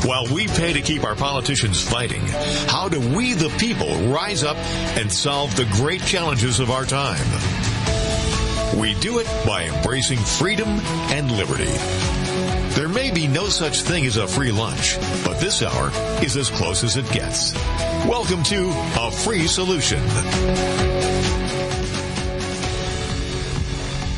While we pay to keep our politicians fighting, how do we, the people, rise up and solve the great challenges of our time? We do it by embracing freedom and liberty. There may be no such thing as a free lunch, but this hour is as close as it gets. Welcome to A Free Solution.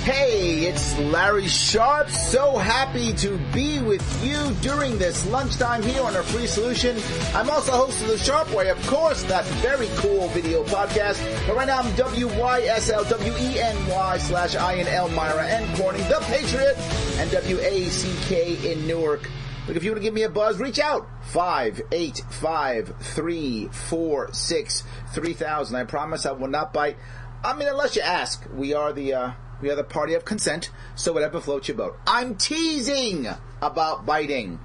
Hey, it's Larry Sharpe. So happy to be with you during this lunchtime here on A Free Solution. I'm also host of The Sharpe Way, of course, that very cool video podcast. But right now I'm WYSL-WENY/INL Myra N. Corning, The Patriot, and WACK in Newark. Look, if you want to give me a buzz, reach out. 585-346-3000. I promise I will not bite. I mean, unless you ask. We are the party of consent, so whatever floats your boat. I'm teasing about biting,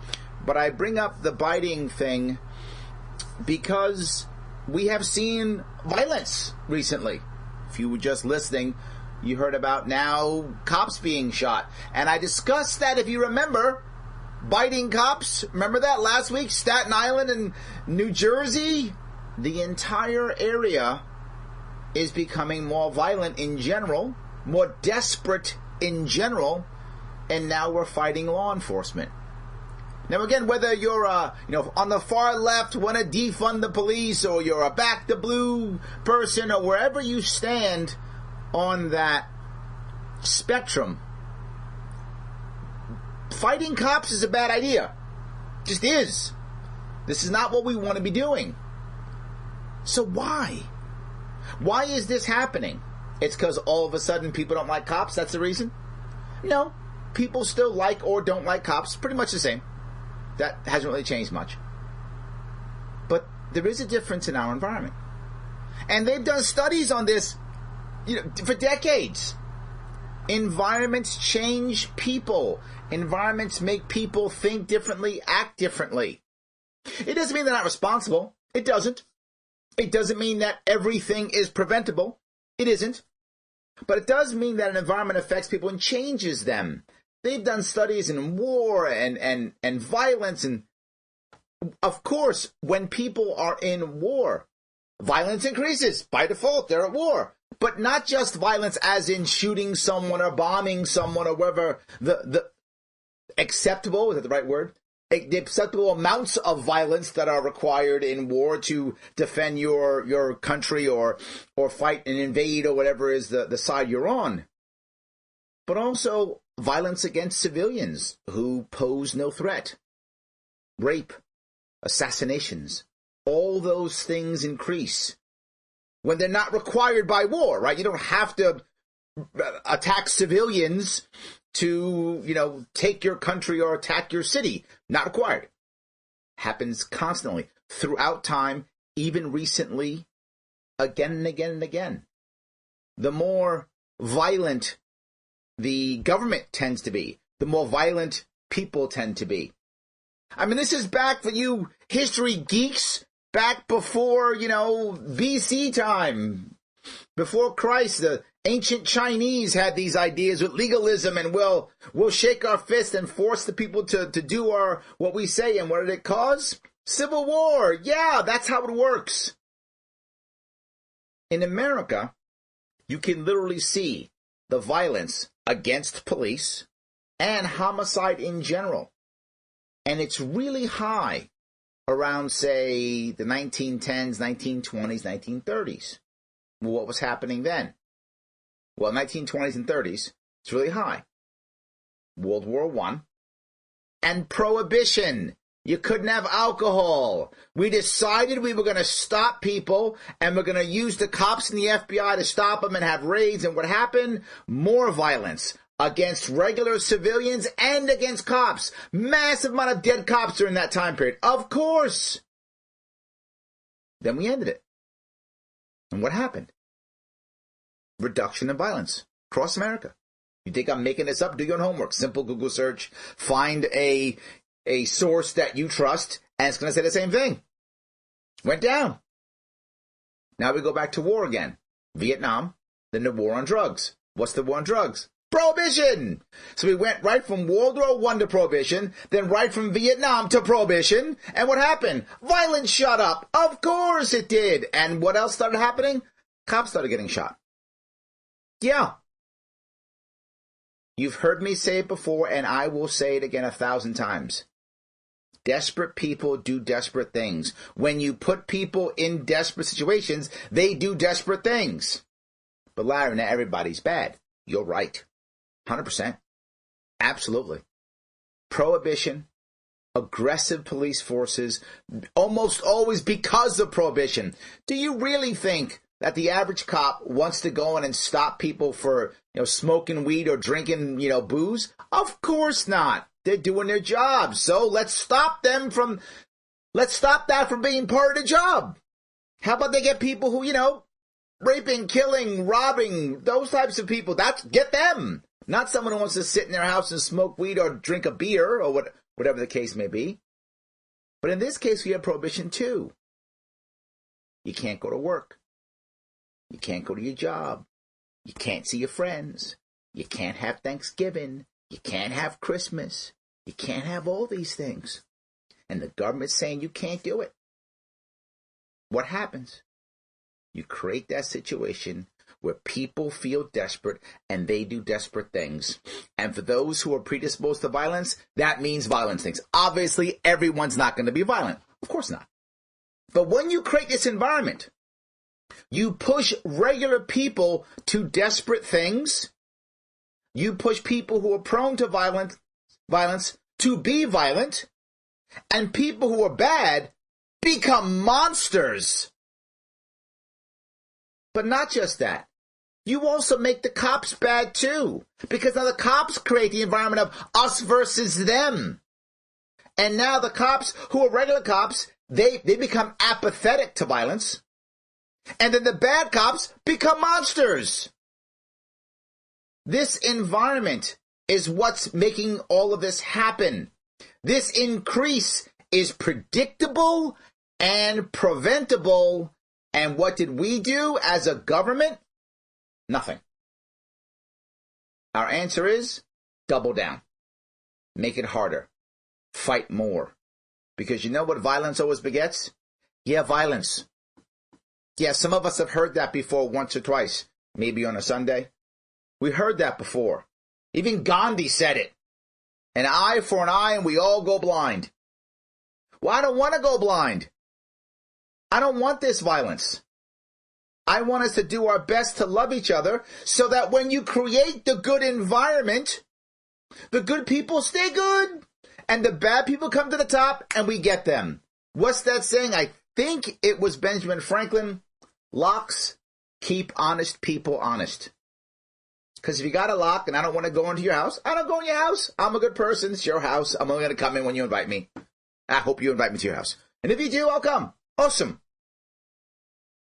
but I bring up the biting thing because we have seen violence recently. If you were just listening, you heard about now cops being shot. And I discussed that, if you remember, biting cops. Remember that last week? Staten Island and New Jersey? The entire area is becoming more violent in general, more desperate in general, and now we're fighting law enforcement. Now again, whether you're on the far left, want to defund the police, or you're a back the blue person, or wherever you stand on that spectrum, fighting cops is a bad idea. Just is. This is not what we want to be doing. So why? Why is this happening? It's because all of a sudden people don't like cops? That's the reason? No. People still like or don't like cops. Pretty much the same. That hasn't really changed much. But there is a difference in our environment. And they've done studies on this, for decades. Environments change people. Environments make people think differently, act differently. It doesn't mean they're not responsible. It doesn't. It doesn't mean that everything is preventable. It isn't. But it does mean that an environment affects people and changes them. They've done studies in war and violence. And, of course, when people are in war, violence increases. By default, they're at war. But not just violence as in shooting someone or bombing someone or whatever the acceptable, is that the right word? The acceptable amounts of violence that are required in war to defend your country or fight and invade or whatever is the side you're on. But also violence against civilians who pose no threat. Rape, assassinations, all those things increase when they're not required by war, right? You don't have to attack civilians to, take your country or attack your city. Not required. Happens constantly, throughout time, even recently, again and again and again. The more violent the government tends to be, the more violent people tend to be. I mean, this is back for you history geeks, back before, BC time. Before Christ, the ancient Chinese had these ideas with legalism, and we'll shake our fist and force the people to do what we say. And what did it cause? Civil war. Yeah, that's how it works. In America, you can literally see the violence against police and homicide in general. And it's really high around, say, the 1910s, 1920s, 1930s. Well, what was happening then? Well, 1920s and 30s, it's really high. World War I and Prohibition. You couldn't have alcohol. We decided we were going to stop people, and we're going to use the cops and the FBI to stop them and have raids. And what happened? More violence against regular civilians and against cops. Massive amount of dead cops during that time period. Of course. Then we ended it. And what happened? Reduction in violence across America. You think I'm making this up? Do your own homework. Simple Google search. Find a source that you trust, and it's going to say the same thing. Went down. Now we go back to war again. Vietnam, then the war on drugs. What's the war on drugs? Prohibition. So we went right from World War I to Prohibition, then right from Vietnam to Prohibition. And what happened? Violence shot up. Of course it did. And what else started happening? Cops started getting shot. Yeah. You've heard me say it before, and I will say it again 1,000 times. Desperate people do desperate things. When you put people in desperate situations, they do desperate things. But Larry, not everybody's bad. You're right. 100%. Absolutely. Prohibition, aggressive police forces, almost always because of prohibition. Do you really think that the average cop wants to go in and stop people for, smoking weed or drinking, booze? Of course not. They're doing their job. So let's stop that from being part of the job. How about they get people who, raping, killing, robbing, those types of people? Get them. Not someone who wants to sit in their house and smoke weed or drink a beer or whatever the case may be. But in this case, we have prohibition too. You can't go to work. You can't go to your job. You can't see your friends. You can't have Thanksgiving. You can't have Christmas. You can't have all these things. And the government's saying you can't do it. What happens? You create that situation where people feel desperate and they do desperate things. And for those who are predisposed to violence, that means violence things. Obviously, everyone's not going to be violent. Of course not. But when you create this environment, you push regular people to desperate things. You push people who are prone to violence to be violent. And people who are bad become monsters. But not just that. You also make the cops bad too. Because now the cops create the environment of us versus them. And now the cops who are regular cops, they become apathetic to violence. And then the bad cops become monsters. This environment is what's making all of this happen. This increase is predictable and preventable. And what did we do as a government? Nothing. Our answer is double down. Make it harder. Fight more. Because you know what violence always begets? Yeah, violence. Yeah, some of us have heard that before once or twice. Maybe on a Sunday. We heard that before. Even Gandhi said it. An eye for an eye and we all go blind. Well, I don't want to go blind. I don't want this violence. I want us to do our best to love each other so that when you create the good environment, the good people stay good and the bad people come to the top and we get them. What's that saying? I think it was Benjamin Franklin. Locks keep honest people honest. Because if you got a lock and I don't want to go into your house, I don't go in your house. I'm a good person. It's your house. I'm only going to come in when you invite me. I hope you invite me to your house. And if you do, I'll come. Awesome.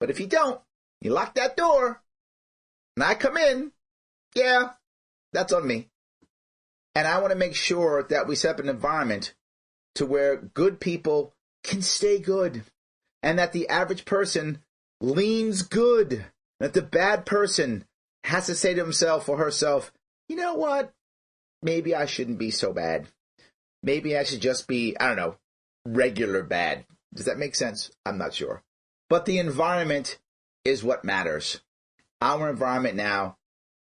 But if you don't, you lock that door, and I come in, yeah, that's on me. And I want to make sure that we set up an environment to where good people can stay good, and that the average person leans good, that the bad person has to say to himself or herself, you know what, maybe I shouldn't be so bad. Maybe I should just be, I don't know, regular bad. Does that make sense? I'm not sure. But the environment is what matters. Our environment now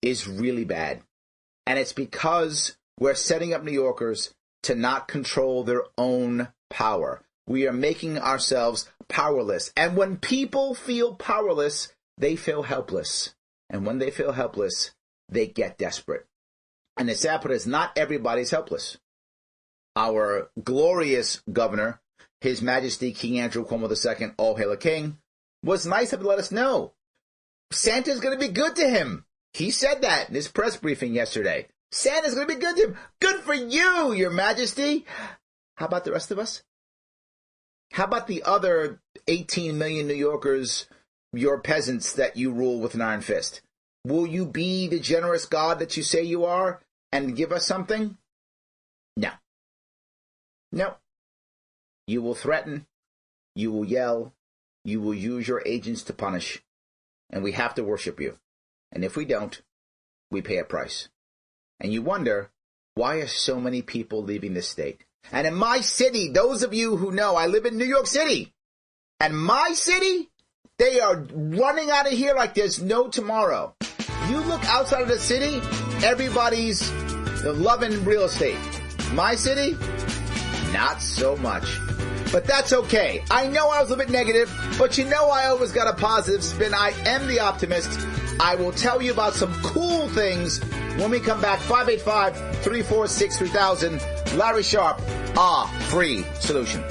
is really bad. And it's because we're setting up New Yorkers to not control their own power. We are making ourselves powerless. And when people feel powerless, they feel helpless. And when they feel helpless, they get desperate. And the sad part is not everybody's helpless. Our glorious governor, His Majesty King Andrew Cuomo II, all hail a king, was nice enough to let us know Santa's going to be good to him. He said that in his press briefing yesterday. Santa's going to be good to him. Good for you, Your Majesty. How about the rest of us? How about the other 18 million New Yorkers, your peasants that you rule with an iron fist? Will you be the generous God that you say you are and give us something? No. No. You will threaten. You will yell. You will use your agents to punish. And we have to worship you. And if we don't, we pay a price. And you wonder, why are so many people leaving the state? And in my city, those of you who know, I live in New York City. And my city, they are running out of here like there's no tomorrow. You look outside of the city, everybody's loving real estate. My city, not so much. But that's okay. I know I was a bit negative, but you know I always got a positive spin. I am the optimist. I will tell you about some cool things when we come back. 585-346-3000. Larry Sharpe, a free solution.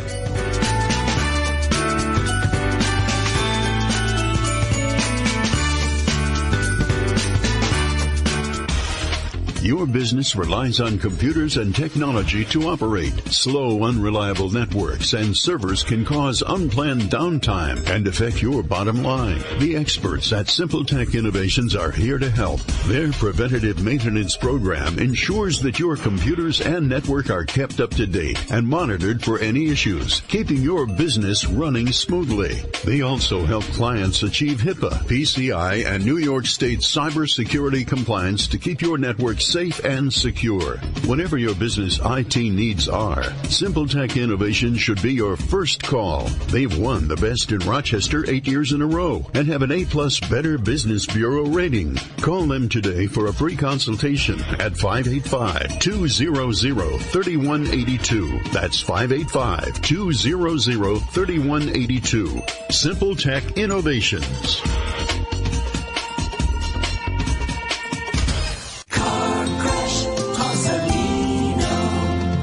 Your business relies on computers and technology to operate. Slow, unreliable networks and servers can cause unplanned downtime and affect your bottom line. The experts at SimpleTech Innovations are here to help. Their preventative maintenance program ensures that your computers and network are kept up to date and monitored for any issues, keeping your business running smoothly. They also help clients achieve HIPAA, PCI, and New York State cybersecurity compliance to keep your network safe and secure. Whatever your business IT needs are, SimpleTech Innovations should be your first call. They've won the Best in Rochester 8 years in a row and have an A+ Better Business Bureau rating. Call them today for a free consultation at 585-200-3182. That's 585-200-3182. SimpleTech Innovations.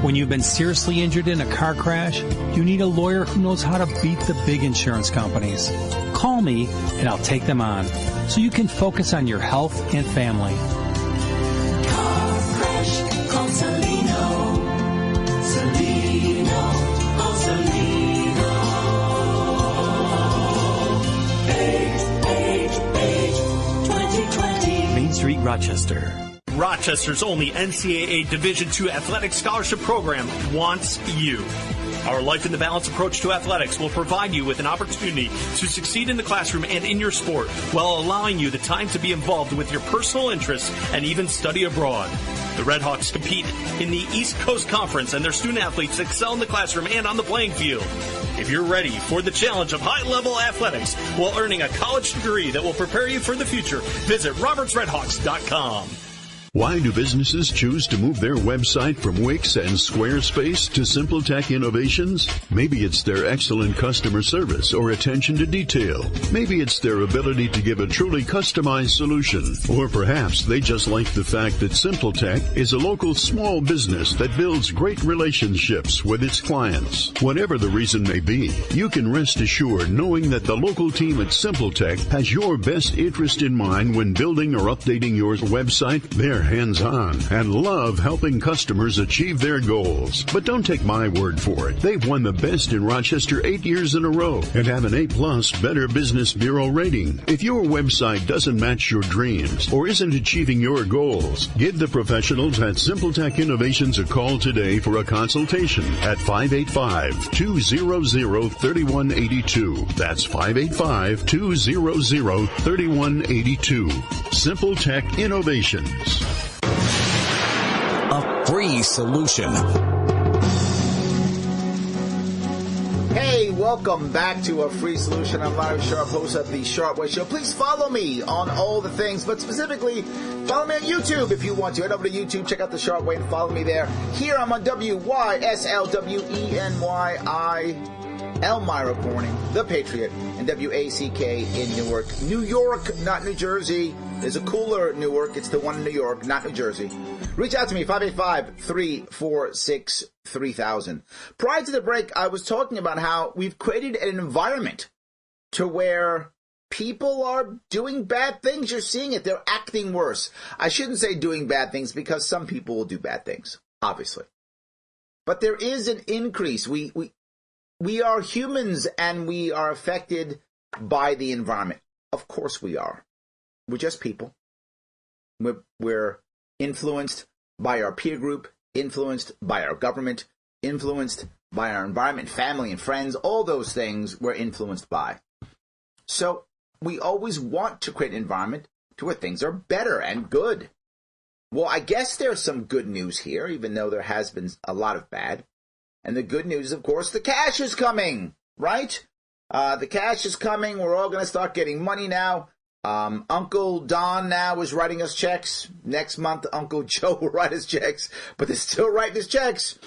When you've been seriously injured in a car crash, you need a lawyer who knows how to beat the big insurance companies. Call me and I'll take them on so you can focus on your health and family. Car crash, call Salino. Salino, call Salino. 888-2020. Main Street, Rochester. Rochester's only NCAA Division II athletic scholarship program wants you. Our Life in the Balance approach to athletics will provide you with an opportunity to succeed in the classroom and in your sport while allowing you the time to be involved with your personal interests and even study abroad. The Redhawks compete in the East Coast Conference, and their student athletes excel in the classroom and on the playing field. If you're ready for the challenge of high-level athletics while earning a college degree that will prepare you for the future, visit robertsredhawks.com. Why do businesses choose to move their website from Wix and Squarespace to SimpleTech Innovations? Maybe it's their excellent customer service or attention to detail. Maybe it's their ability to give a truly customized solution. Or perhaps they just like the fact that SimpleTech is a local small business that builds great relationships with its clients. Whatever the reason may be, you can rest assured knowing that the local team at SimpleTech has your best interest in mind when building or updating your website. They're hands-on and love helping customers achieve their goals. But don't take my word for it. They've won the Best in Rochester 8 years in a row and have an A+ Better Business Bureau rating. If your website doesn't match your dreams or isn't achieving your goals, give the professionals at SimpleTech Innovations a call today for a consultation at 585-200-3182. That's 585-200-3182. SimpleTech Innovations. A free solution. Hey, welcome back to A Free Solution. I'm Larry Sharpe, host of The Sharpe Way Show. Please follow me on all the things, but specifically, follow me on YouTube if you want to. Head over to YouTube, check out The Sharpe Way, and follow me there. Here I'm on WYSLWENYI. Elmira Corning, The Patriot, and WACK in Newark. New York, not New Jersey. There's a cooler Newark. It's the one in New York, not New Jersey. Reach out to me, 585-346-3000. Prior to the break, I was talking about how we've created an environment to where people are doing bad things. You're seeing it. They're acting worse. I shouldn't say doing bad things because some people will do bad things, obviously. But there is an increase. We are humans and we are affected by the environment. Of course we are. We're just people. We're influenced by our peer group, influenced by our government, influenced by our environment, family and friends. All those things we're influenced by. So we always want to create an environment to where things are better and good. Well, I guess there's some good news here, even though there has been a lot of bad. And the good news, of course, the cash is coming, right? The cash is coming. We're all going to start getting money now. Uncle Don now is writing us checks. Next month, Uncle Joe will write us checks. But they're still writing us checks.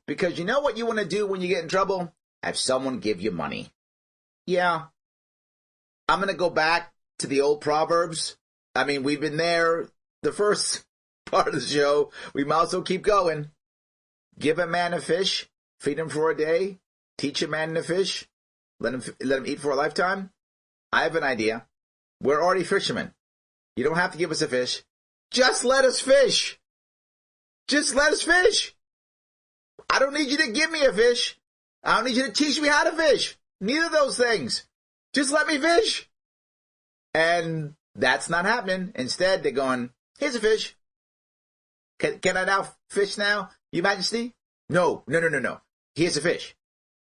Because you know what you want to do when you get in trouble? Have someone give you money. Yeah. I'm going to go back to the old Proverbs. I mean, we've been there the first part of the show. We might also keep going. Give a man a fish, feed him for a day, teach a man to fish, let him eat for a lifetime. I have an idea. We're already fishermen. You don't have to give us a fish. Just let us fish. Just let us fish. I don't need you to give me a fish. I don't need you to teach me how to fish. Neither of those things. Just let me fish. And that's not happening. Instead, they're going, here's a fish. Can I now fish now, Your Majesty? No. Here's a fish.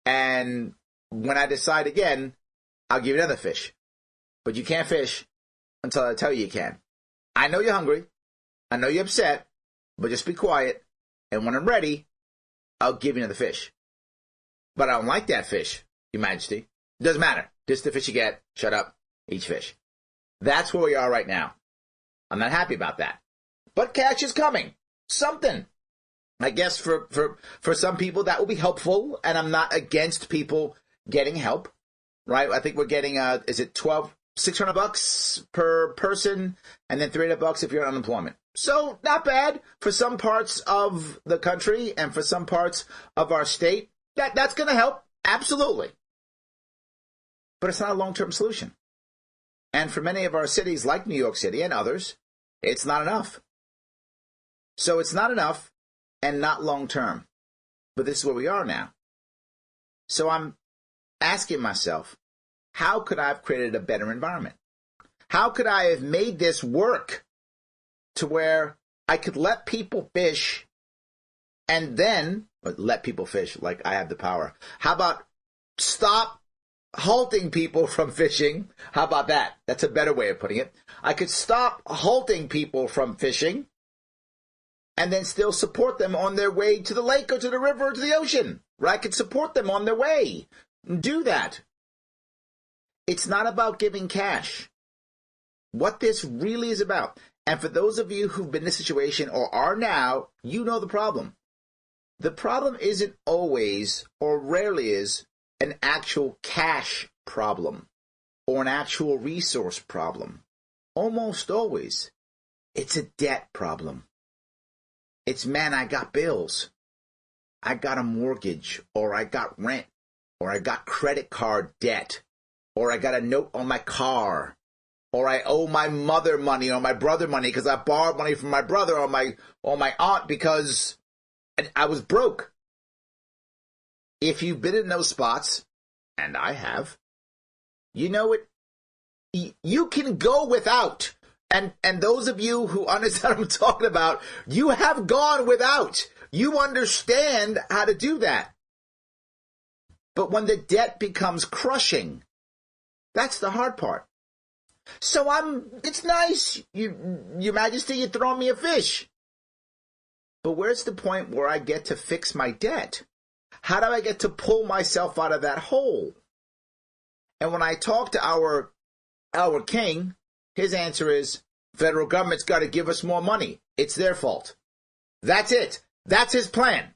And when I decide again, I'll give you another fish. But you can't fish until I tell you you can. I know you're hungry. I know you're upset. But just be quiet. And when I'm ready, I'll give you another fish. But I don't like that fish, Your Majesty. It doesn't matter. This is the fish you get. Shut up. Eat fish. That's where we are right now. I'm not happy about that. But cash is coming. Something. I guess for some people that will be helpful, and I'm not against people getting help, right? I think we're getting, is it $600 per person, and then $300 if you're on unemployment. So not bad for some parts of the country and for some parts of our state. That's going to help. Absolutely. But it's not a long-term solution. And for many of our cities like New York City and others, it's not enough. So it's not enough and not long-term. But this is where we are now. So I'm asking myself, how could I have created a better environment? How could I have made this work to where I could let people fish and then, let people fish like I have the power. How about stop halting people from fishing? How about that? That's a better way of putting it. I could stop halting people from fishing and then still support them on their way to the lake or to the river or to the ocean. Right? I could support them on their way. Do that. It's not about giving cash. What this really is about. And for those of you who've been in this situation or are now, you know the problem. The problem isn't always or rarely is an actual cash problem or an actual resource problem. Almost always, it's a debt problem. It's, man, I got bills. I got a mortgage, or I got rent, or I got credit card debt, or I got a note on my car, or I owe my mother money or my brother money because I borrowed money from my brother or my aunt because I was broke. If you've been in those spots, and I have, you know it. You can go without. And those of you who understand what I'm talking about, you have gone without. You understand how to do that. But when the debt becomes crushing, that's the hard part. So it's nice, Your Majesty, you throw me a fish. But where's the point where I get to fix my debt? How do I get to pull myself out of that hole? And when I talk to our king, his answer is, federal government's got to give us more money. It's their fault. That's it. That's his plan.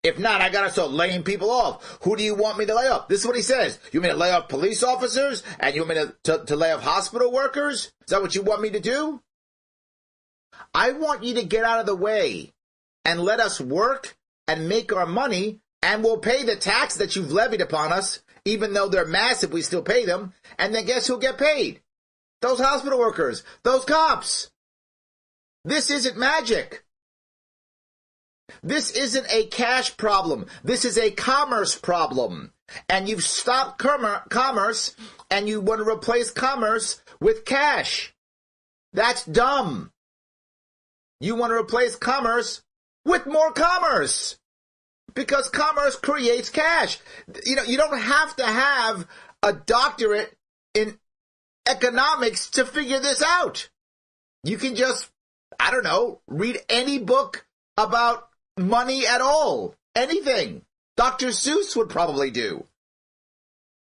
If not, I got to start laying people off. Who do you want me to lay off? This is what he says. You want me to lay off police officers? And you want me to lay off hospital workers? Is that what you want me to do? I want you to get out of the way and let us work and make our money, and we'll pay the tax that you've levied upon us, even though they're massive, we still pay them. And then guess who'll get paid? Those hospital workers, those cops. This isn't magic. This isn't a cash problem. This is a commerce problem. And you've stopped commerce, and you want to replace commerce with cash. That's dumb. You want to replace commerce with more commerce. Because commerce creates cash. You know, you don't have to have a doctorate in economics to figure this out. You can just I don't know, read any book about money at all. Anything. Dr. Seuss would probably do.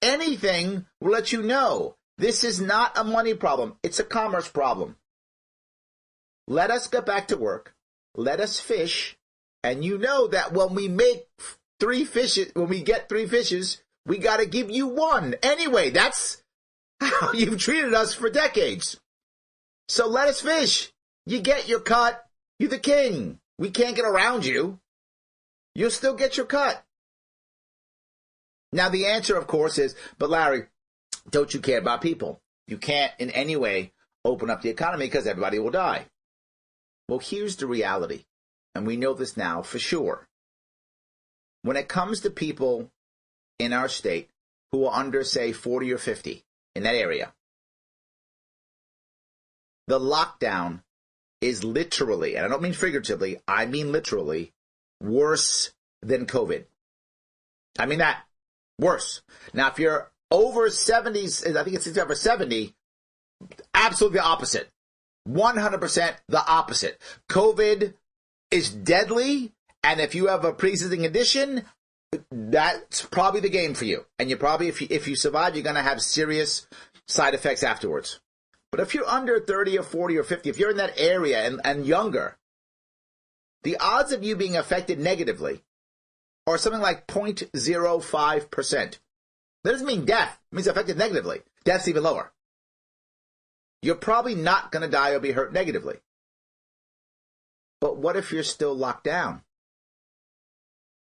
Anything will let you know this is not a money problem. It's a commerce problem. Let us get back to work. Let us fish. And you know that when we make 3 fishes, when we get 3 fishes, we got to give you 1. Anyway, that's how you've treated us for decades. So let us fish. You get your cut. You're the king. We can't get around you. You'll still get your cut. Now, the answer, of course, is, but Larry, don't you care about people? You can't in any way open up the economy because everybody will die. Well, here's the reality, and we know this now for sure. When it comes to people in our state who are under, say, 40 or 50 in that area, the lockdown is literally, and I don't mean figuratively, I mean literally, worse than COVID. I mean that. Worse. Now, if you're over 70s, I think it's over 70, absolutely the opposite. 100% the opposite. COVID is deadly, and if you have a pre-existing condition, that's probably the game for you. And you probably, if you survive, you're going to have serious side effects afterwards. But if you're under 30 or 40 or 50, if you're in that area and younger, the odds of you being affected negatively are something like 0.05%. That doesn't mean death. It means affected negatively. Death's even lower. You're probably not going to die or be hurt negatively. But what if you're still locked down?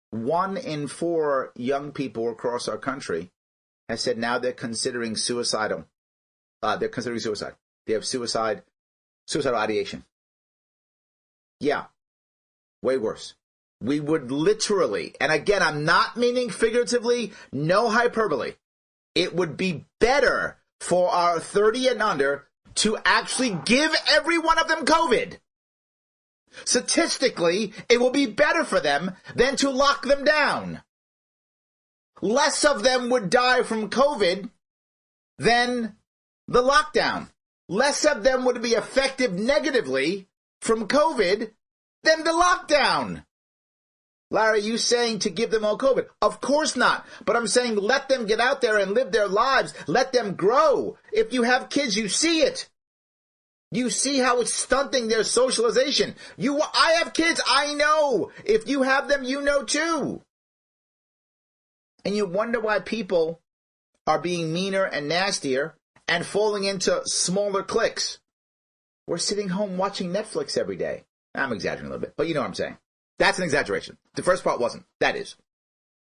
1 in 4 young people across our country has said now they're considering suicidal. They're considering suicide. They have suicidal ideation. Yeah. Way worse. We would literally, and again, I'm not meaning figuratively, no hyperbole. It would be better for our 30 and under to actually give every one of them COVID. Statistically, it will be better for them than to lock them down. Less of them would die from COVID than the lockdown. Less of them would be affected negatively from COVID than the lockdown. Larry, you saying to give them all COVID? Of course not. But I'm saying let them get out there and live their lives. Let them grow. If you have kids, you see it. You see how it's stunting their socialization. I have kids. I know. If you have them, you know too. And you wonder why people are being meaner and nastier and falling into smaller cliques. We're sitting home watching Netflix every day. I'm exaggerating a little bit, but you know what I'm saying. That's an exaggeration. The first part wasn't. That is.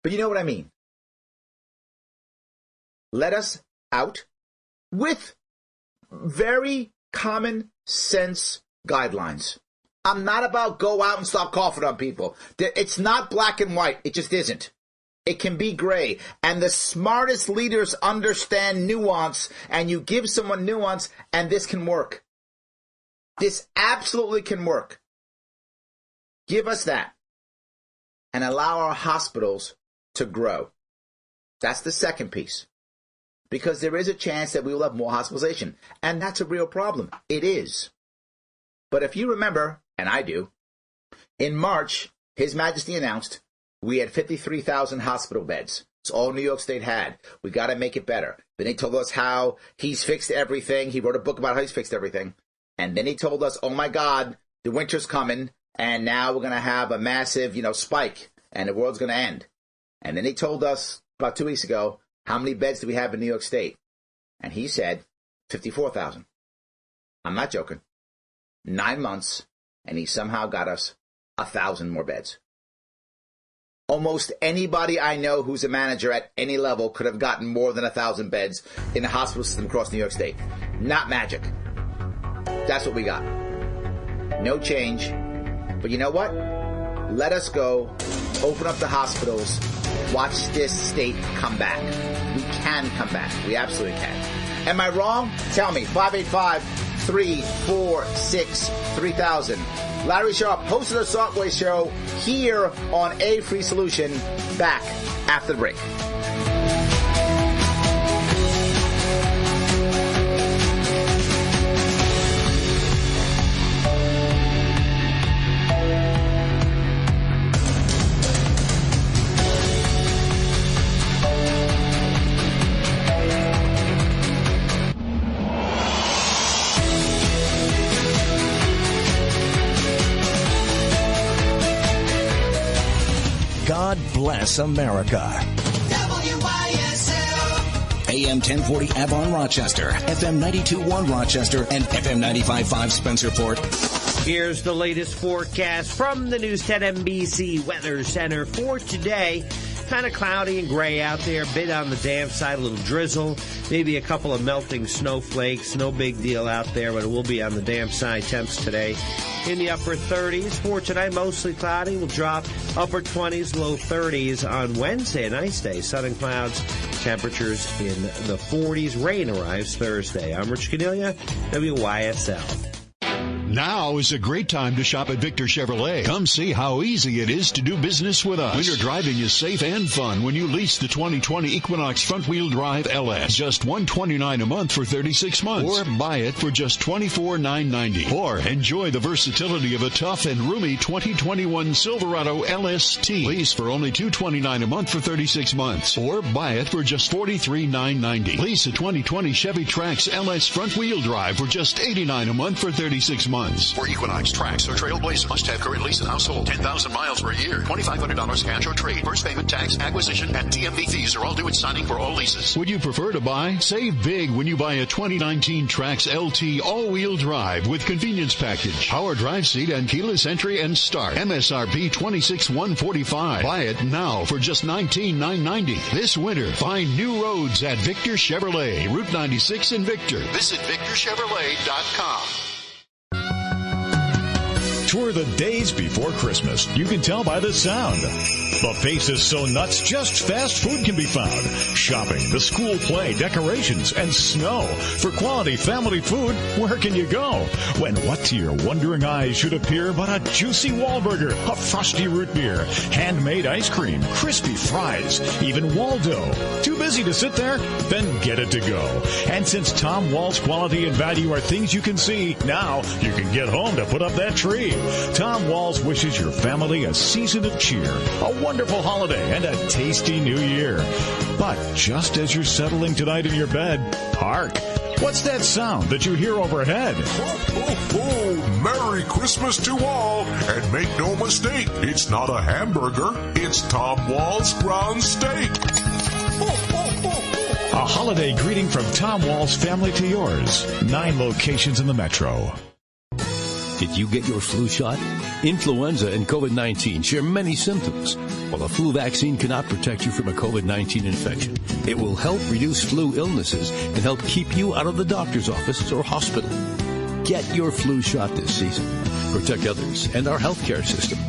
But you know what I mean. Let us out with very common sense guidelines. I'm not about go out and stop coughing on people. It's not black and white. It just isn't. It can be gray. And the smartest leaders understand nuance, and you give someone nuance, and this can work. This absolutely can work. Give us that and allow our hospitals to grow. That's the second piece. Because there is a chance that we will have more hospitalization. And that's a real problem. It is. But if you remember, and I do, in March, His Majesty announced we had 53,000 hospital beds. It's all New York State had. We got to make it better. Then he told us how he's fixed everything. He wrote a book about how he's fixed everything. And then he told us, oh my God, the winter's coming. And now we're going to have a massive, spike, and the world's going to end. And then he told us about 2 weeks ago, how many beds do we have in New York State? And he said 54,000. I'm not joking. 9 months, and he somehow got us 1,000 more beds. Almost anybody I know who's a manager at any level could have gotten more than 1,000 beds in the hospital system across New York State. Not magic. That's what we got. No change. But you know what? Let us go, open up the hospitals, watch this state come back. We can come back. We absolutely can. Am I wrong? Tell me. 585-346-3000. Larry Sharpe, host of the Saltway Show, here on A Free Solution. Back after the break. Bless America. AM 1040 Avon Rochester, FM 92.1 Rochester, and FM 95.5 Spencerport. Here's the latest forecast from the News 10 NBC Weather Center for today. Kind of cloudy and gray out there, a bit on the damp side, a little drizzle, maybe a couple of melting snowflakes. No big deal out there, but it will be on the damp side. Temps today in the upper 30s. For tonight, mostly cloudy. Will drop upper 20s, low 30s on Wednesday, a nice day. Sun and clouds, temperatures in the 40s. Rain arrives Thursday. I'm Rich Cornelia, WYSL. Now is a great time to shop at Victor Chevrolet. Come see how easy it is to do business with us. Winter driving is safe and fun when you lease the 2020 Equinox front-wheel drive LS. Just $129 a month for 36 months. Or buy it for just $24,990. Or enjoy the versatility of a tough and roomy 2021 Silverado LST. Lease for only $229 a month for 36 months. Or buy it for just $43,990. Lease a 2020 Chevy Trax LS front-wheel drive for just $89 a month for 36 months. For Equinox, Trax, or Trailblazer, must have current lease in household. 10,000 miles per year. $2,500 cash or trade. First payment, tax, acquisition, and DMV fees are all due at signing for all leases. Would you prefer to buy? Save big when you buy a 2019 Trax LT all-wheel drive with convenience package, power drive seat, and keyless entry and start. MSRP $26,145. Buy it now for just $19,990. This winter, find new roads at Victor Chevrolet, Route 96 in Victor. Visit VictorChevrolet.com. Tour the days before Christmas. You can tell by the sound. The face is so nuts, just fast food can be found. Shopping, the school play, decorations, and snow. For quality family food, where can you go? When what to your wondering eyes should appear but a juicy Wahlburger, a frosty root beer, handmade ice cream, crispy fries, even Waldo. Too busy to sit there? Then get it to go. And since Tom Wall's quality and value are things you can see, now you can get home to put up that tree. Tom Walls wishes your family a season of cheer, a wonderful holiday, and a tasty new year. But just as you're settling tonight in your bed, hark! What's that sound that you hear overhead? Ho, ho, ho! Merry Christmas to all! And make no mistake, it's not a hamburger, it's Tom Wall's ground steak. Ho, ho, ho, ho. A holiday greeting from Tom Wall's family to yours. 9 locations in the metro. Did you get your flu shot? Influenza and COVID-19 share many symptoms. While a flu vaccine cannot protect you from a COVID-19 infection, it will help reduce flu illnesses and help keep you out of the doctor's office or hospital. Get your flu shot this season. Protect others and our healthcare system.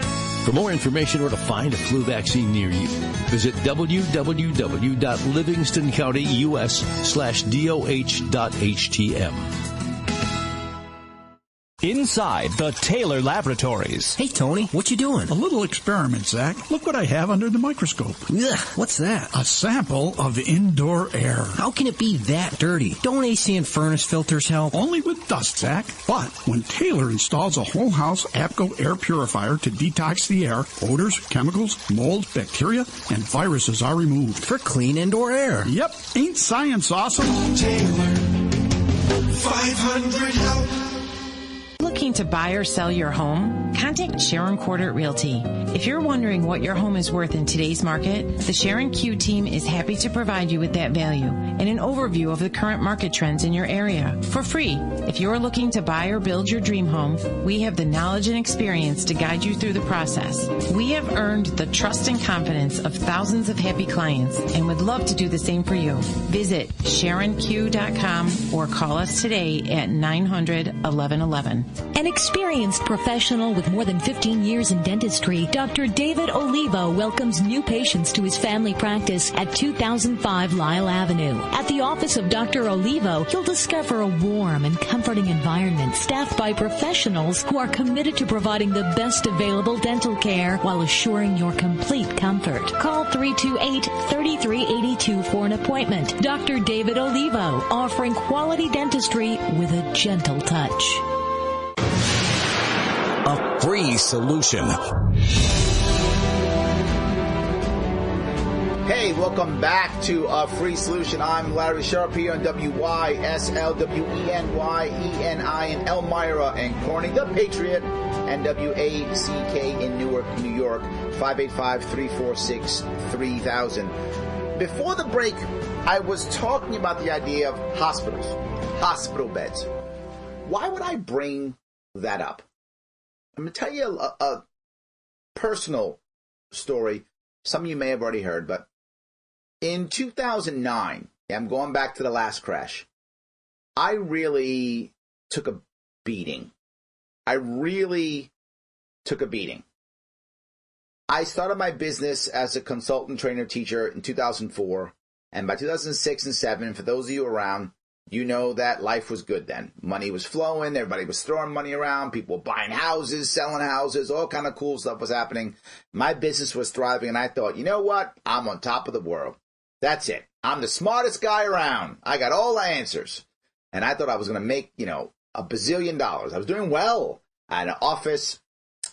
For more information or to find a flu vaccine near you, visit www.livingstoncountyus.doh.htm. Inside the Taylor Laboratories. Hey, Tony, what you doing? A little experiment, Zach. Look what I have under the microscope. Ugh, what's that? A sample of indoor air. How can it be that dirty? Don't AC and furnace filters help? Only with dust, Zach. But when Taylor installs a whole house APCO air purifier to detox the air, odors, chemicals, mold, bacteria, and viruses are removed. For clean indoor air. Yep. Ain't science awesome? Taylor, 500 help. Looking to buy or sell your home? Contact Sharon Courtert Realty. If you're wondering what your home is worth in today's market, the Sharon Q team is happy to provide you with that value and an overview of the current market trends in your area for free. If you're looking to buy or build your dream home, we have the knowledge and experience to guide you through the process. We have earned the trust and confidence of thousands of happy clients and would love to do the same for you. Visit SharonQ.com or call us today at 900-1111. An experienced professional with more than 15 years in dentistry, Dr. David Olivo welcomes new patients to his family practice at 2005 Lyle Avenue. At the office of Dr. Olivo, you'll discover a warm and comforting environment staffed by professionals who are committed to providing the best available dental care while assuring your complete comfort. Call 328-3382 for an appointment. Dr. David Olivo, offering quality dentistry with a gentle touch. A free solution. Hey, welcome back to A Free Solution. I'm Larry Sharp here on WYSL, WENYENI in Elmira and Corning, The Patriot, and WACK in Newark, New York. 585-346-3000. Before the break, I was talking about the idea of hospitals, hospital beds. Why would I bring that up? I'm going to tell you a personal story. Some of you may have already heard, but in 2009, I'm going back to the last crash, I really took a beating. I started my business as a consultant trainer teacher in 2004, and by 2006 and 7, for those of you around, you know that life was good then. Money was flowing, everybody was throwing money around, people were buying houses, selling houses, all kind of cool stuff was happening. My business was thriving, and I thought, you know what? I'm on top of the world. That's it. I'm the smartest guy around. I got all the answers. And I thought I was going to make, $1 bazillion. I was doing well. I had an office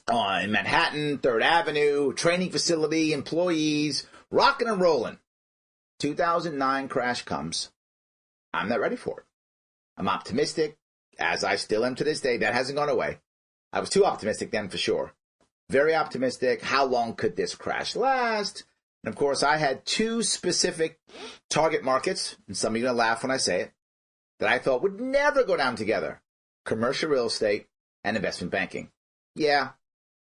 in Manhattan, 3rd Avenue, training facility, employees, rocking and rolling. 2009 crash comes. I'm not ready for it. I'm optimistic, as I still am to this day. That hasn't gone away. I was too optimistic then for sure. Very optimistic. How long could this crash last? And of course, I had 2 specific target markets, and some of you are going to laugh when I say it, that I thought would never go down together. Commercial real estate and investment banking. Yeah,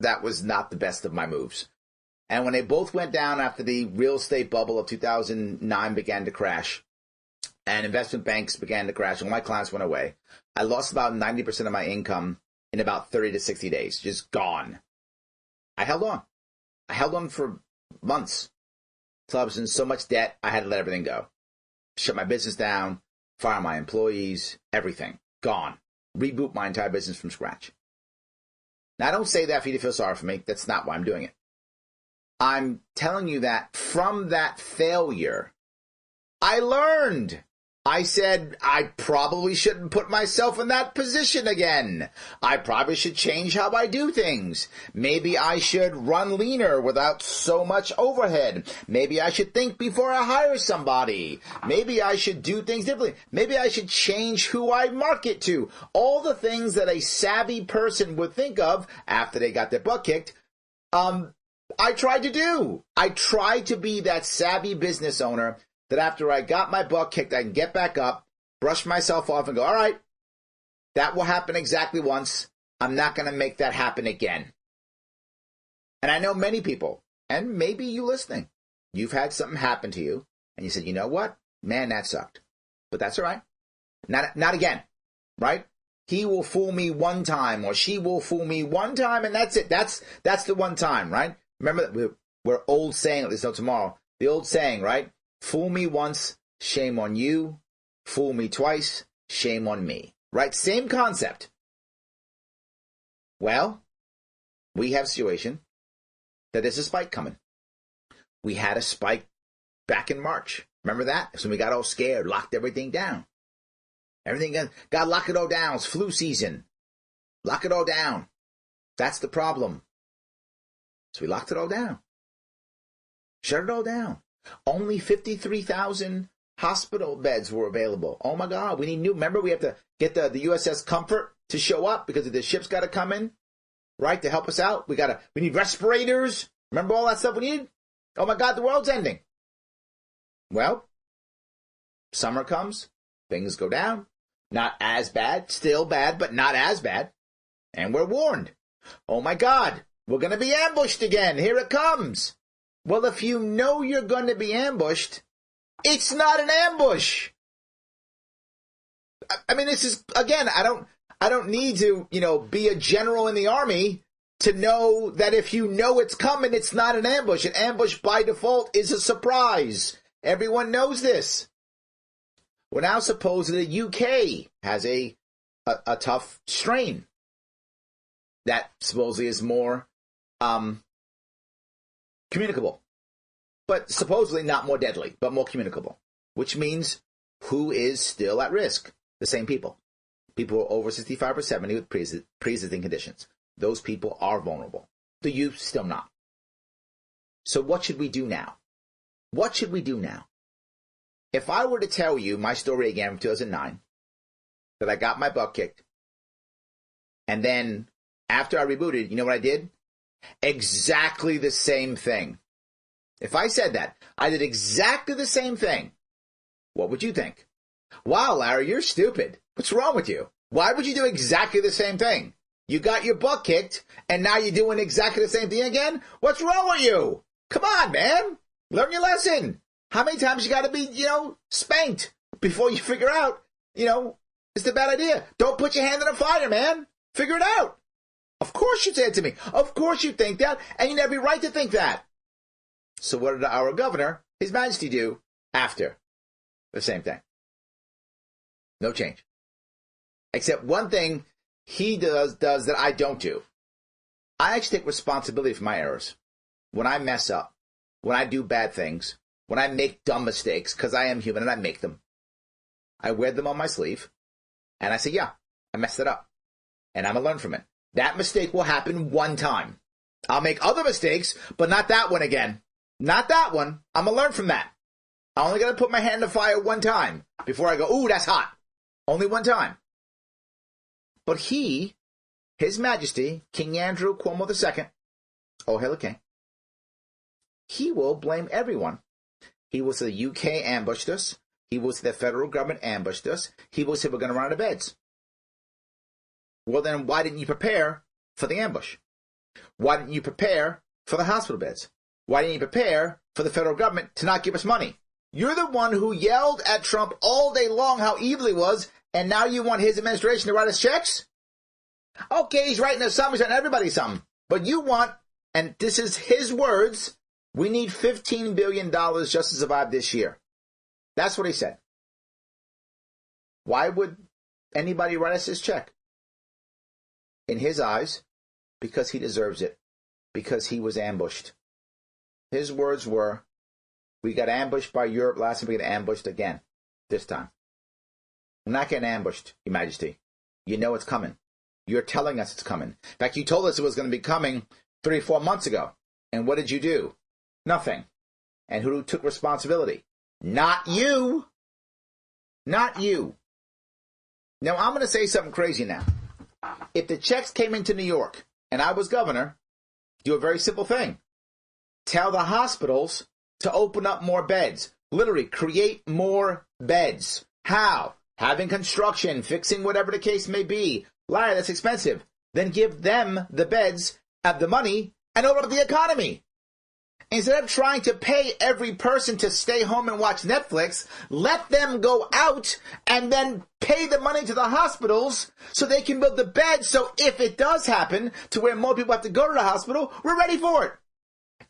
that was not the best of my moves. And when they both went down after the real estate bubble of 2009 began to crash, and investment banks began to crash, and my clients went away, I lost about 90% of my income in about 30 to 60 days. Just gone. I held on. I held on for months. Until I was in so much debt, I had to let everything go. Shut my business down, fire my employees, everything. Gone. Reboot my entire business from scratch. Now, I don't say that for you to feel sorry for me. That's not why I'm doing it. I'm telling you that from that failure, I learned. I said I probably shouldn't put myself in that position again. I probably should change how I do things. Maybe I should run leaner without so much overhead. Maybe I should think before I hire somebody. Maybe I should do things differently. Maybe I should change who I market to. All the things that a savvy person would think of after they got their butt kicked, I tried to do. I tried to be that savvy business owner that after I got my butt kicked, I can get back up, brush myself off, and go, all right, that will happen exactly once. I'm not going to make that happen again. And I know many people, and maybe you listening, you've had something happen to you, and you said, you know what? Man, that sucked. But that's all right. Not again, right? He will fool me one time, or she will fool me one time, and that's it. That's the one time, right? Remember that we're old saying, at least not tomorrow, the old saying, right? Fool me once, shame on you. Fool me twice, shame on me. Right? Same concept. Well, we have a situation that there's a spike coming. We had a spike back in March. Remember that? So we got all scared, locked everything down. Everything got lock it all down. It's flu season. Lock it all down. That's the problem. So we locked it all down. Shut it all down. Only 53,000 hospital beds were available. Oh my God, we need new. Remember, we have to get the USS Comfort to show up because the ship's got to come in, right, to help us out. We need respirators. Remember all that stuff we need? Oh my God, the world's ending. Well, summer comes, things go down. Not as bad, still bad, but not as bad. And we're warned. Oh my God, we're going to be ambushed again. Here it comes. Well, if you know you're going to be ambushed, it's not an ambush. I mean, this is, again, I don't need to, be a general in the army to know that if you know it's coming, it's not an ambush. An ambush by default is a surprise. Everyone knows this. Well, now supposedly the UK has a tough strain that supposedly is more communicable, but supposedly not more deadly, but more communicable, which means who is still at risk? The same people. People who are over 65 or 70 with pre-existing conditions. Those people are vulnerable. The youth still not. So what should we do now? What should we do now? If I were to tell you my story again from 2009, that I got my butt kicked, and then after I rebooted, you know what I did? exactly the same thing, if I said that, I did exactly the same thing, what would you think? Wow, Larry, you're stupid. What's wrong with you? Why would you do exactly the same thing? You got your butt kicked, and now you're doing exactly the same thing again? What's wrong with you? Come on, man. Learn your lesson. How many times you got to be, spanked before you figure out, it's a bad idea. Don't put your hand in the fire, man. Figure it out. Of course you said to me. Of course you think that, and you have every right to think that. So what did our governor, His Majesty, do after the same thing? No change. Except one thing he does that I don't do. I actually take responsibility for my errors. When I mess up, when I do bad things, when I make dumb mistakes, because I am human and I make them, I wear them on my sleeve, and I say, yeah, I messed it up, and I'm going to learn from it. That mistake will happen one time. I'll make other mistakes, but not that one again. Not that one. I'm going to learn from that. I'm only going to put my hand in the fire one time before I go, ooh, that's hot. Only one time. But he, His Majesty, King Andrew Cuomo II, oh, hail the king, he will blame everyone. He will say the UK ambushed us. He will say the federal government ambushed us. He will say we're going to run out of beds. Well, then why didn't you prepare for the ambush? Why didn't you prepare for the hospital beds? Why didn't you prepare for the federal government to not give us money? You're the one who yelled at Trump all day long how evil he was, and now you want his administration to write us checks? Okay, he's writing us something, he's writing everybody something. But you want, and this is his words, we need $15 billion just to survive this year. That's what he said. Why would anybody write us his check? In his eyes, because he deserves it. Because he was ambushed. His words were, we got ambushed by Europe last time, we got ambushed again this time. We're not getting ambushed, Your Majesty. You know it's coming. You're telling us it's coming. In fact, you told us it was going to be coming 3 or 4 months ago. And what did you do? Nothing. And who took responsibility? Not you. Not you. Now, I'm going to say something crazy now. If the checks came into New York and I was governor, do a very simple thing. Tell the hospitals to open up more beds. Literally, create more beds. How? Having construction, fixing whatever the case may be. Larry, that's expensive. Then give them the beds, have the money, and open up the economy. Instead of trying to pay every person to stay home and watch Netflix, let them go out and then pay the money to the hospitals so they can build the beds. So if it does happen to where more people have to go to the hospital, we're ready for it.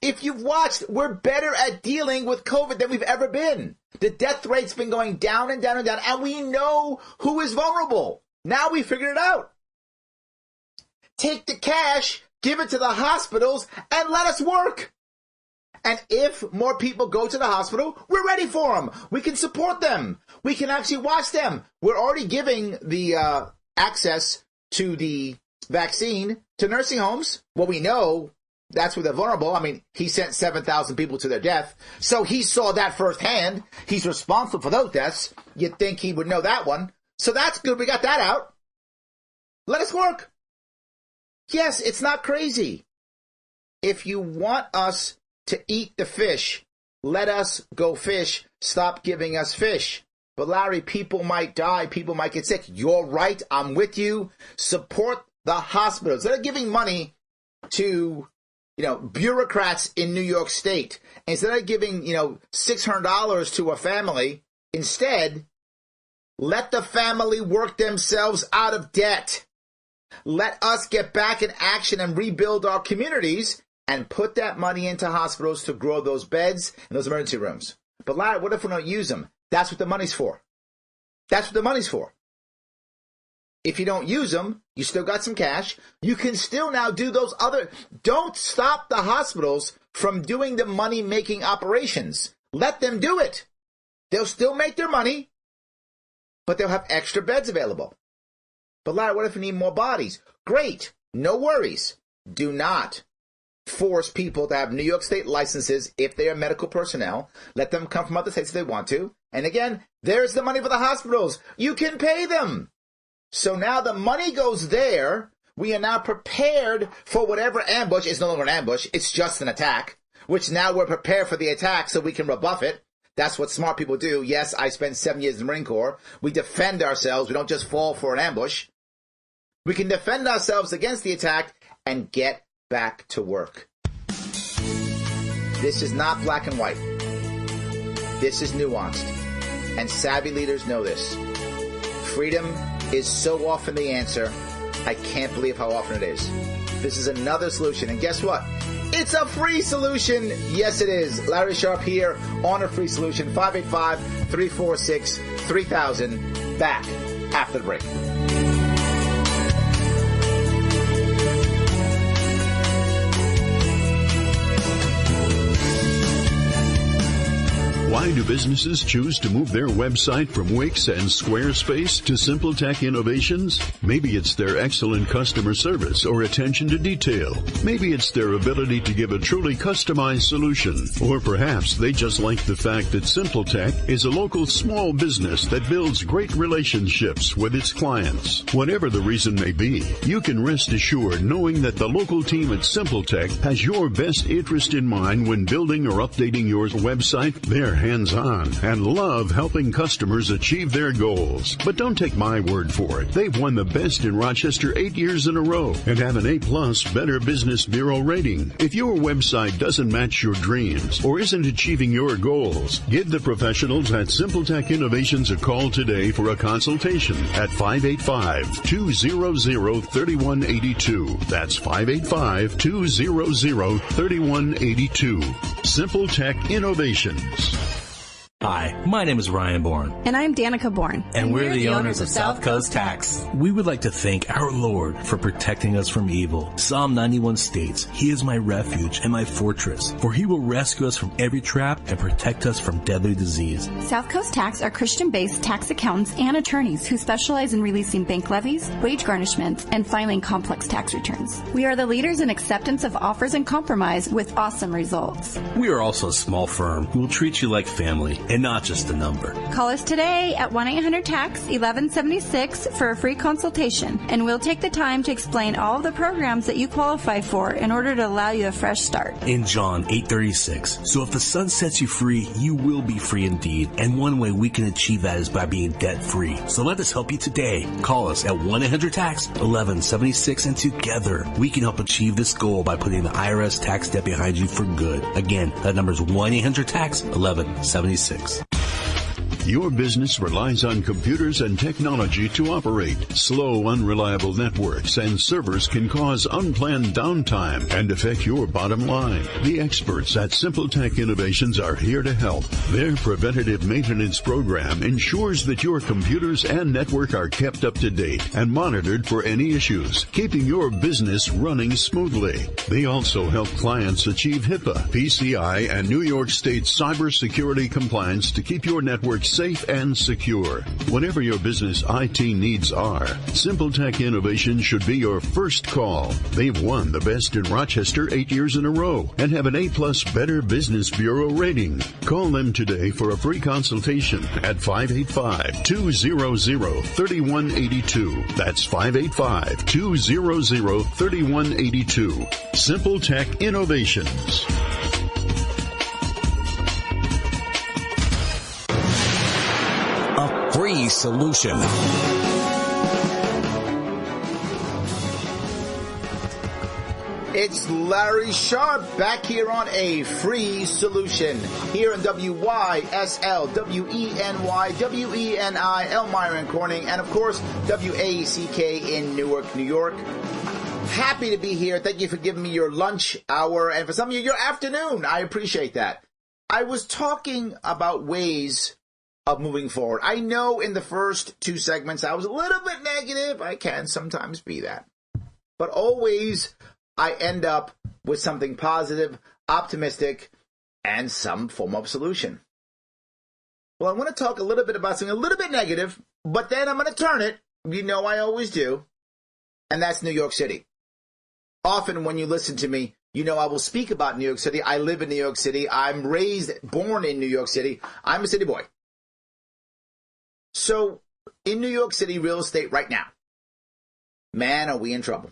If you've watched, we're better at dealing with COVID than we've ever been. The death rate's been going down and down and down, and we know who is vulnerable. Now we figured it out. Take the cash, give it to the hospitals, and let us work. And if more people go to the hospital, we're ready for them. We can support them. We can actually watch them. We're already giving the access to the vaccine to nursing homes. Well, we know that's where they're vulnerable. I mean, he sent 7,000 people to their death. So he saw that firsthand. He's responsible for those deaths. You'd think he would know that one. So that's good. We got that out. Let us work. Yes, it's not crazy. If you want us to eat the fish, let us go fish. Stop giving us fish. But Larry, people might die. People might get sick. You're right. I'm with you. Support the hospitals. Instead of giving money to, bureaucrats in New York State, instead of giving, $600 to a family, instead, let the family work themselves out of debt. Let us get back in action and rebuild our communities and put that money into hospitals to grow those beds and those emergency rooms. But Larry, what if we don't use them? That's what the money's for. That's what the money's for. If you don't use them, you still got some cash. You can still now do those other. Don't stop the hospitals from doing the money-making operations. Let them do it. They'll still make their money, but they'll have extra beds available. But Larry, what if we need more bodies? Great. No worries. Do not force people to have New York State licenses if they are medical personnel. Let them come from other states if they want to. And again, there's the money for the hospitals. You can pay them. So now the money goes there We are now prepared for whatever ambush. It's no longer an ambush. It's just an attack, which now we're prepared for the attack so we can rebuff it. That's what smart people do. Yes, I spent 7 years in the Marine Corps. We defend ourselves. We don't just fall for an ambush. We can defend ourselves against the attack and get back to work. This is not black and white. This is nuanced. And savvy leaders know this. Freedom is so often the answer. I can't believe how often it is. This is another solution. And guess what? It's a free solution. Yes, it is. Larry Sharpe here on a free solution. 585-346-3000. Back after the break. Why do businesses choose to move their website from Wix and Squarespace to SimpleTech Innovations? Maybe it's their excellent customer service or attention to detail. Maybe it's their ability to give a truly customized solution. Or perhaps they just like the fact that SimpleTech is a local small business that builds great relationships with its clients. Whatever the reason may be, you can rest assured knowing that the local team at SimpleTech has your best interest in mind when building or updating your website. They're hands-on and love helping customers achieve their goals. But don't take my word for it. They've won the best in Rochester 8 years in a row and have an A+ Better Business Bureau rating. If your website doesn't match your dreams or isn't achieving your goals, give the professionals at SimpleTech Innovations a call today for a consultation at 585-200-3182. That's 585-200-3182. SimpleTech Innovations. Hi, my name is Ryan Bourne. And I'm Danica Bourne. And we're the owners of South Coast Tax. We would like to thank our Lord for protecting us from evil. Psalm 91 states, He is my refuge and my fortress, for He will rescue us from every trap and protect us from deadly disease. South Coast Tax are Christian-based tax accountants and attorneys who specialize in releasing bank levies, wage garnishments, and filing complex tax returns. We are the leaders in acceptance of offers and compromise with awesome results. We are also a small firm who will treat you like family and not just a number. Call us today at 1-800-TAX-1176 for a free consultation, and we'll take the time to explain all of the programs that you qualify for in order to allow you a fresh start. In John 8:36, so if the Son sets you free, you will be free indeed. And one way we can achieve that is by being debt-free. So let us help you today. Call us at 1-800-TAX-1176, and together we can help achieve this goal by putting the IRS tax debt behind you for good. Again, that number is 1-800-TAX-1176. Your business relies on computers and technology to operate. Slow, unreliable networks and servers can cause unplanned downtime and affect your bottom line. The experts at SimpleTech Innovations are here to help. Their preventative maintenance program ensures that your computers and network are kept up to date and monitored for any issues, keeping your business running smoothly. They also help clients achieve HIPAA, PCI, and New York State cybersecurity compliance to keep your network safe and secure. Whatever your business IT needs are, SimpleTech Innovations should be your first call. They've won the best in Rochester 8 years in a row and have an A+ Better Business Bureau rating. Call them today for a free consultation at 585-200-3182. That's 585-200-3182. SimpleTech Innovations. Free solution. It's Larry Sharpe back here on A Free Solution here in WYSL, WENY, WENI, Elmira and Corning, and of course WACK in Newark, New York. Happy to be here. Thank you for giving me your lunch hour, and for some of you, your afternoon. I appreciate that. I was talking about ways of moving forward. I know in the first two segments I was a little bit negative. I can sometimes be that. But always I end up with something positive, optimistic, and some form of solution. Well, I want to talk a little bit about something a little bit negative, but then I'm going to turn it. You know I always do. And that's New York City. Often when you listen to me, you know I will speak about New York City. I live in New York City. I'm born in New York City. I'm a city boy. So, in New York City real estate right now, man, are we in trouble.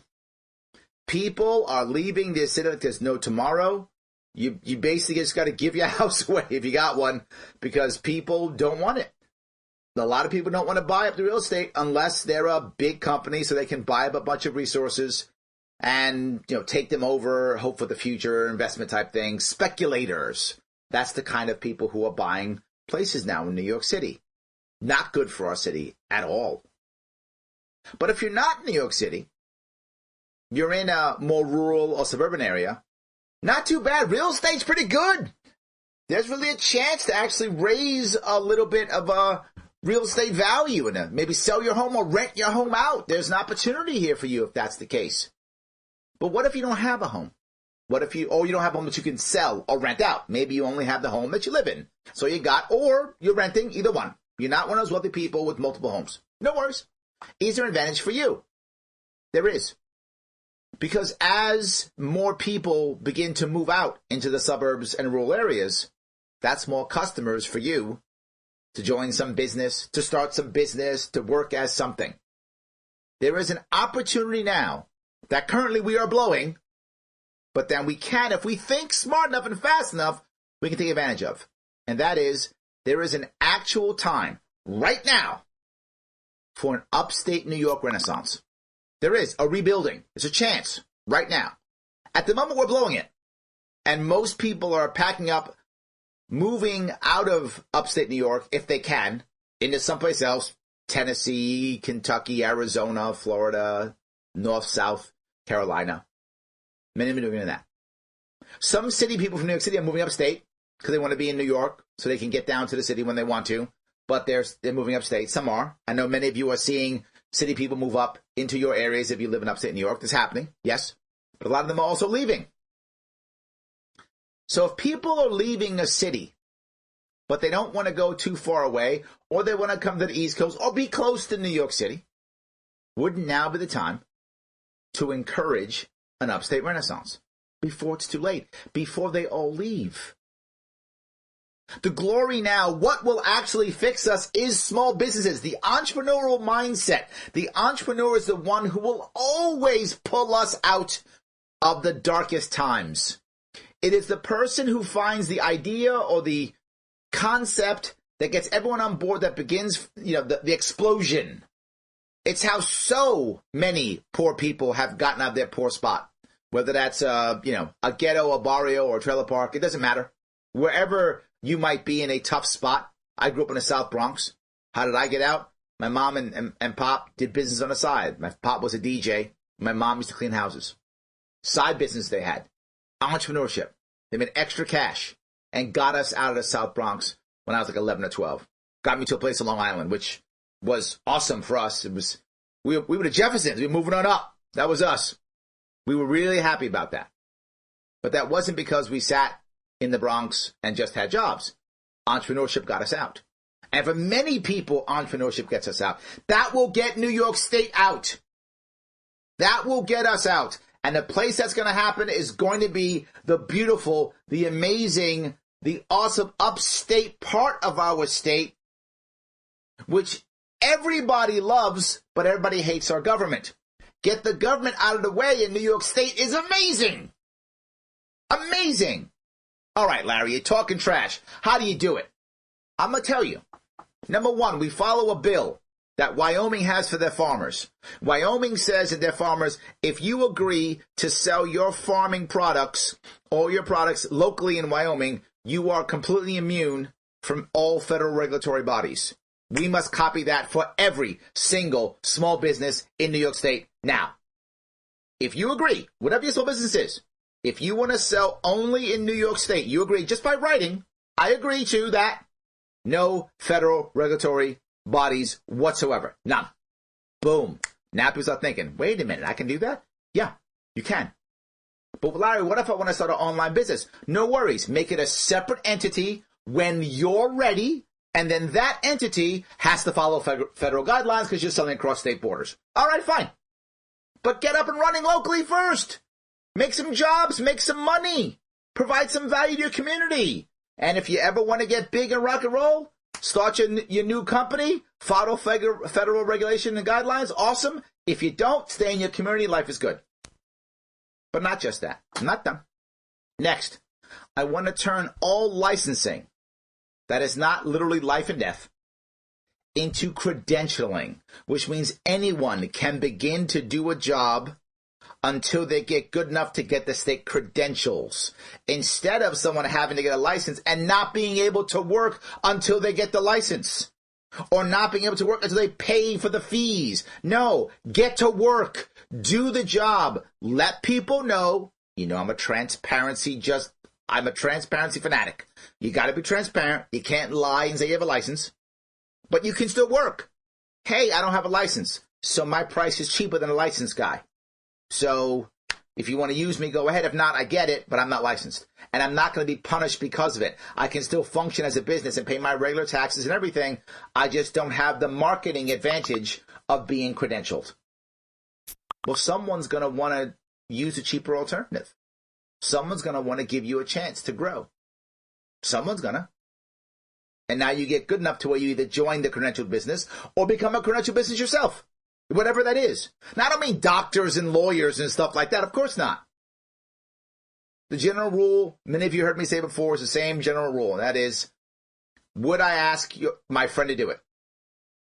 People are leaving this city like there's no tomorrow. You basically just got to give your house away if you got one, because people don't want it. A lot of people don't want to buy up the real estate unless they're a big company so they can buy up a bunch of resources and, take them over, hope for the future, investment type things. Speculators. That's the kind of people who are buying places now in New York City. Not good for our city at all. But if you're not in New York City, you're in a more rural or suburban area, not too bad. Real estate's pretty good. There's really a chance to actually raise a little bit of a real estate value and maybe sell your home or rent your home out. There's an opportunity here for you if that's the case. But what if you don't have a home? What if you don't have a home that you can sell or rent out? Maybe you only have the home that you live in. So or you're renting, either one. You're not one of those wealthy people with multiple homes. No worries. Is there an advantage for you? There is. Because as more people begin to move out into the suburbs and rural areas, that's more customers for you to join some business, to start some business, to work as something. There is an opportunity now that currently we are blowing, but then we can, if we think smart enough and fast enough, we can take advantage of. And that is, there is an actual time right now for an upstate New York renaissance. There is a rebuilding. There's a chance right now. At the moment, we're blowing it. And most people are packing up, moving out of upstate New York, if they can, into someplace else. Tennessee, Kentucky, Arizona, Florida, North, South Carolina. Many of them are doing that. Some city people from New York City are moving upstate because they want to be in New York so they can get down to the city when they want to. But they're moving upstate. Some are. I know many of you are seeing city people move up into your areas if you live in upstate New York. That's happening, yes. But a lot of them are also leaving. So if people are leaving a city, but they don't want to go too far away, or they want to come to the East Coast, or be close to New York City, wouldn't now be the time to encourage an upstate renaissance before it's too late, before they all leave? The glory now, what will actually fix us is small businesses, the entrepreneurial mindset. The entrepreneur is the one who will always pull us out of the darkest times. It is the person who finds the idea or the concept that gets everyone on board that begins, the explosion. It's how so many poor people have gotten out of their poor spot. Whether that's, a ghetto, a barrio, or a trailer park, it doesn't matter. Wherever you might be in a tough spot. I grew up in the South Bronx. How did I get out? My mom and pop did business on the side. My pop was a DJ. My mom used to clean houses. Side business they had. Entrepreneurship. They made extra cash and got us out of the South Bronx when I was like 11 or 12. Got me to a place on Long Island, which was awesome for us. It was we were the Jeffersons. We were moving on up. That was us. We were really happy about that. But that wasn't because we sat in the Bronx and just had jobs. Entrepreneurship got us out. And for many people, entrepreneurship gets us out. That will get New York State out. That will get us out. And the place that's going to happen is going to be the beautiful, the amazing, the awesome upstate part of our state, which everybody loves, but everybody hates our government. Get the government out of the way in New York State is amazing. Amazing. All right, Larry, you're talking trash. How do you do it? I'm going to tell you. Number one, we follow a bill that Wyoming has for their farmers. Wyoming says to their farmers, if you agree to sell your farming products, all your products locally in Wyoming, you are completely immune from all federal regulatory bodies. We must copy that for every single small business in New York State now. If you agree, whatever your small business is, if you want to sell only in New York State, you agree just by writing, I agree to that. No federal regulatory bodies whatsoever. None. Boom. Now people start thinking, wait a minute, I can do that? Yeah, you can. But Larry, what if I want to start an online business? No worries. Make it a separate entity when you're ready, and then that entity has to follow federal guidelines because you're selling across state borders. All right, fine. But get up and running locally first. Make some jobs, make some money, provide some value to your community. And if you ever want to get big and rock and roll, start your new company, follow federal regulation and guidelines, awesome. If you don't, stay in your community, life is good. But not just that. I'm not done. Next, I want to turn all licensing that is not literally life and death into credentialing, which means anyone can begin to do a job until they get good enough to get the state credentials, instead of someone having to get a license and not being able to work until they get the license, or not being able to work until they pay for the fees. No, get to work, do the job, let people know. You know, I'm a transparency fanatic. You got to be transparent. You can't lie and say you have a license, but you can still work. Hey, I don't have a license, so my price is cheaper than a licensed guy. So if you want to use me, go ahead. If not, I get it, but I'm not licensed. And I'm not going to be punished because of it. I can still function as a business and pay my regular taxes and everything. I just don't have the marketing advantage of being credentialed. Well, someone's going to want to use a cheaper alternative. Someone's going to want to give you a chance to grow. Someone's going to. And now you get good enough to where you either join the credentialed business or become a credentialed business yourself. Whatever that is. Now, I don't mean doctors and lawyers and stuff like that. Of course not. The general rule, many of you heard me say before, is the same general rule. And that is, would I ask my friend to do it?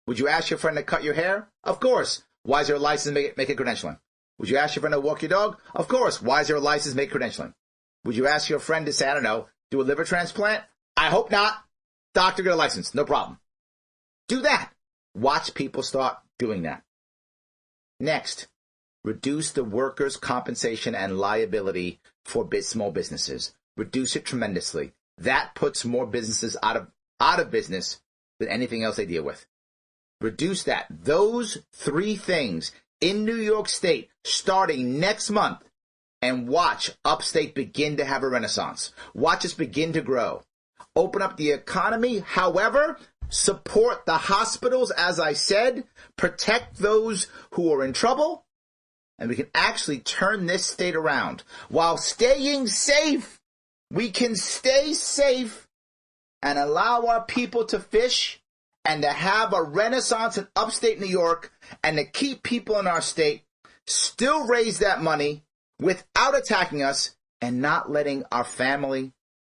Would you ask your friend to cut your hair? Of course. Why is there a license make it credentialing? Would you ask your friend to walk your dog? Of course. Why is there a license make credentialing? Would you ask your friend to say, I don't know, do a liver transplant? I hope not. Doctor, get a license. No problem. Do that. Watch people start doing that. Next, reduce the workers' compensation and liability for small businesses. Reduce it tremendously. That puts more businesses out of business than anything else they deal with. Reduce that. Those 3 things in New York State starting next month, and watch upstate begin to have a renaissance. Watch us begin to grow. Open up the economy. However, support the hospitals, as I said, protect those who are in trouble, and we can actually turn this state around while staying safe. We can stay safe and allow our people to fish and to have a renaissance in upstate New York, and to keep people in our state still raise that money without attacking us and not letting our family,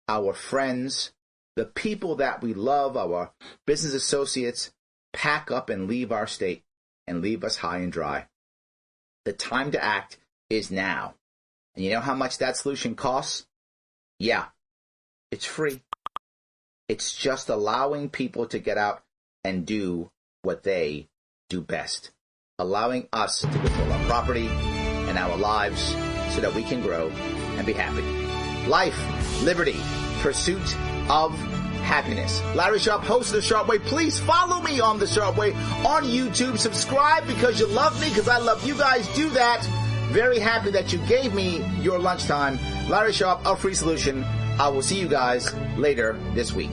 our friends, the people that we love, our business associates, pack up and leave our state and leave us high and dry. The time to act is now. And you know how much that solution costs? Yeah, it's free. It's just allowing people to get out and do what they do best. Allowing us to control our property and our lives so that we can grow and be happy. Life, liberty, pursuit of happiness. Larry Sharpe, host of The Sharpe Way. Please follow me on The Sharpe Way on YouTube. Subscribe because you love me, because I love you guys. Do that. Very happy that you gave me your lunchtime. Larry Sharpe, A Free Solution. I will see you guys later this week.